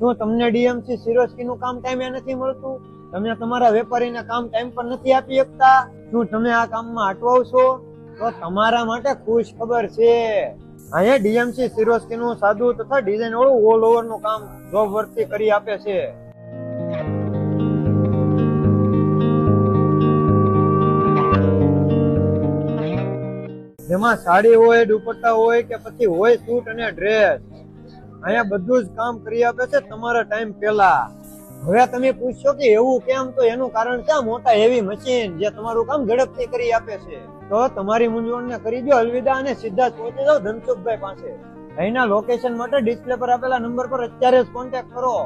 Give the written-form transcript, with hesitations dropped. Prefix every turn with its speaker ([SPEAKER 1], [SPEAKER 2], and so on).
[SPEAKER 1] શું તમને ડીએમસી સિરોસ્કી નું કામ ટાઈમે નથી મળતું? તમે તમારા વેપારીને કામ ટાઈમ પર નથી આપી શકતા? શું તમે આ કામમાં અટવાવશો? તો તમારા માટે ખુશ ખબર છે, અહીંયા ડીએમસી સિરોસ્કી નું સાદું તથા ડિઝાઇન વાળું ઓલ ઓવર નું કામ જોબ વર્કથી કરી આપે છે. જેમાં સાડી હોય, દુપટ્ટા હોય કે પછી હોય સૂટ અને ડ્રેસ, અહીંયા બધું જ કામ કરી આપે છે તમારા ટાઈમ પહેલા. હવે તમે પૂછશો કે એવું કેમ? તો એનું કારણ છે મોટા હેવી મશીન જે તમારું કામ ઝડપથી કરી આપે છે. તો તમારી મૂંઝવણને કરી દો અલવિદા અને સીધા પહોંચી જાઓ ધનસુખભાઈ પાસે. અહીંના લોકેશન માટે ડિસ્પ્લે પર આપેલા નંબર પર અત્યારે જ કોન્ટેક્ટ કરો.